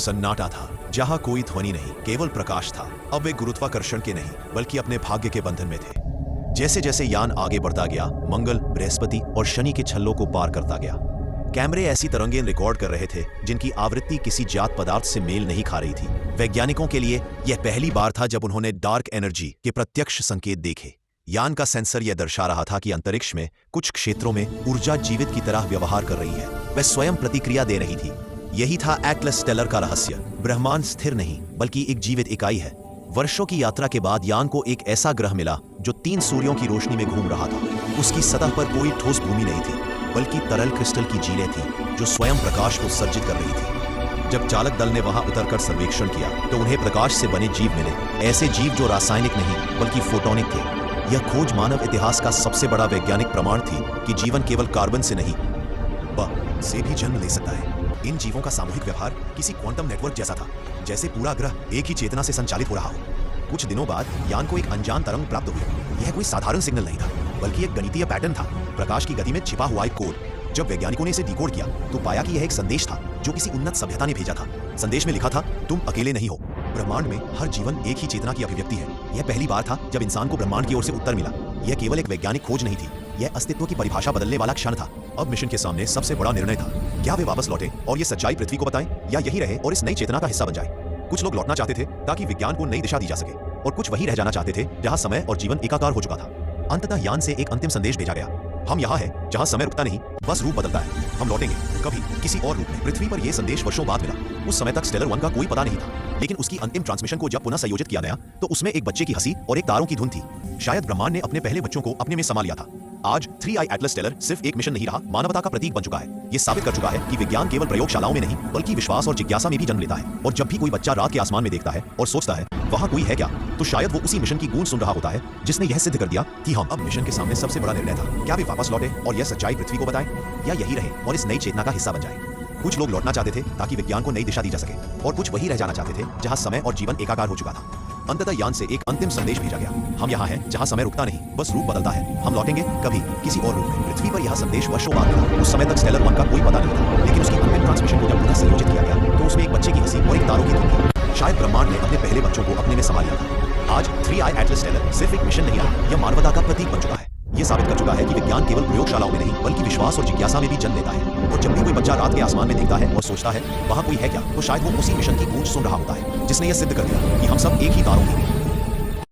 सन्नाटा था, जहां कोई ध्वनि नहीं, केवल प्रकाश था। अब वे गुरुत्वाकर्षण के नहीं बल्कि अपने भाग्य के बंधन में थे। जैसे जैसे यान आगे बढ़ता गया, मंगल, बृहस्पति और शनि के छल्लों को पार करता गया। कैमरे ऐसी तरंगें रिकॉर्ड कर रहे थे जिनकी आवृत्ति किसी ज्ञात पदार्थ से मेल नहीं खा रही थी। वैज्ञानिकों के लिए यह पहली बार था जब उन्होंने डार्क एनर्जी के प्रत्यक्ष संकेत देखे। यान का सेंसर यह दर्शा रहा था कि अंतरिक्ष में कुछ क्षेत्रों में ऊर्जा जीवित की तरह व्यवहार कर रही है। वह स्वयं प्रतिक्रिया दे रही थी। यही था एटलस स्टेलर का रहस्य। ब्रह्मांड स्थिर नहीं बल्कि एक जीवित इकाई है। वर्षों की यात्रा के बाद यान को एक ऐसा ग्रह मिला जो 3 सूर्यों की रोशनी में घूम रहा था। उसकी सतह पर कोई ठोस भूमि नहीं थी, बल्कि तरल क्रिस्टल की झीलें थीं जो स्वयं प्रकाश को सर्जित कर रही थी। जब चालक दल ने वहां उतरकर सर्वेक्षण किया तो उन्हें प्रकाश से बने जीव मिले, ऐसे जीव जो रासायनिक नहीं बल्कि फोटोनिक थे। यह खोज मानव इतिहास का सबसे बड़ा वैज्ञानिक प्रमाण थी कि जीवन केवल कार्बन से नहीं से भी जन्म ले सकता है। इन जीवों का सामूहिक व्यवहार किसी क्वांटम नेटवर्क जैसा था, जैसे पूरा ग्रह एक ही चेतना से संचालित हो रहा हो। कुछ दिनों बाद यान को एक अनजान तरंग प्राप्त हुई। यह कोई साधारण सिग्नल नहीं था, बल्कि एक गणितीय पैटर्न था, प्रकाश की गति में छिपा हुआ एक कोड। जब वैज्ञानिकों ने इसे डिकोड किया तो पाया कि यह एक संदेश था जो किसी उन्नत सभ्यता ने भेजा था। संदेश में लिखा था, तुम अकेले नहीं हो, ब्रह्मांड में हर जीवन एक ही चेतना की अभिव्यक्ति है। यह पहली बार था जब इंसान को ब्रह्मांड की ओर से उत्तर मिला। यह केवल एक वैज्ञानिक खोज नहीं थी, यह अस्तित्व की परिभाषा बदलने वाला क्षण था। अब मिशन के सामने सबसे बड़ा निर्णय था, क्या वे वापस लौटे और ये सच्चाई पृथ्वी को बताएं, या यही रहे और इस नई चेतना का हिस्सा बन जाए। कुछ लोग लौटना चाहते थे ताकि विज्ञान को नई दिशा दी जा सके, और कुछ वही रह जाना चाहते थे जहां समय और जीवन एकाकार हो चुका था। अंततः यान से एक अंतिम संदेश भेजा गया, हम यहाँ हैं जहाँ समय रुकता नहीं, बस रूप बदलता है। हम लौटेंगे कभी किसी और रूप में। पृथ्वी पर यह संदेश वर्षों बाद मिला। उस समय तक स्टेलर 1 का कोई पता नहीं था, लेकिन उसकी अंतिम ट्रांसमिशन को जब पुनः संयोजित किया गया तो उसमें एक बच्चे की हंसी और एक तारों की धुन थी। शायद ब्रह्मांड ने अपने पहले बच्चों को अपने में समा लिया था। आज 3i एटलस स्टेलर सिर्फ एक मिशन नहीं रहा, मानवता का प्रतीक बन चुका है। ये साबित कर चुका है कि विज्ञान केवल प्रयोगशालाओं में नहीं बल्कि विश्वास और जिज्ञासा में भी जन्म लेता है। और जब भी कोई बच्चा रात के आसमान में देखता है और सोचता है वहाँ कोई है क्या, तो शायद वो उसी मिशन की गूंज सुन रहा होता है जिसने यह सिद्ध कर दिया कि हम। अब मिशन के सामने सबसे बड़ा निर्णय था, क्या वे वापस लौटे और यह सच्चाई पृथ्वी को बताएं, या यही रहे और इस नई चेतना का हिस्सा बन जाए। कुछ लोग लौटना चाहते थे ताकि विज्ञान को नई दिशा दी जा सके, और कुछ वही रह जाना चाहते थे जहां समय और जीवन एकाकार हो चुका था। अंततः यान से एक अंतिम संदेश भेजा गया, हम यहाँ हैं जहाँ समय रुकता नहीं, बस रूप बदलता है। हम लौटेंगे कभी किसी और रूप में। पृथ्वी पर यह संदेश वर्षों बाद मिला। उस समय तक स्टेलर 1 का कोई पता नहीं था, लेकिन उसकी अंतिम ट्रांसमिशन को जब पुनः संयोजित किया गया तो उसमें एक बच्चे की हंसी और एक तारों की धुन थी। शायद ब्रह्मांड ने अपने पहले बच्चों को अपने में समा लिया था। आज 3i एटलस स्टेलर सिर्फ एक मिशन नहीं रहा, यह मानवता का प्रतीक बन चुका है। यह साबित कर चुका है कि विज्ञान केवल प्रयोगशालाओं में नहीं बल्कि विश्वास और जिज्ञासा में भी जन्म लेता है। और जब भी कोई बच्चा रात के आसमान में देखता है और सोचता है वहाँ कोई है क्या, तो शायद वो उसी मिशन की गूंज सुन रहा होता है जिसने यह सिद्ध कर दिया कि हम सब एक ही तारों के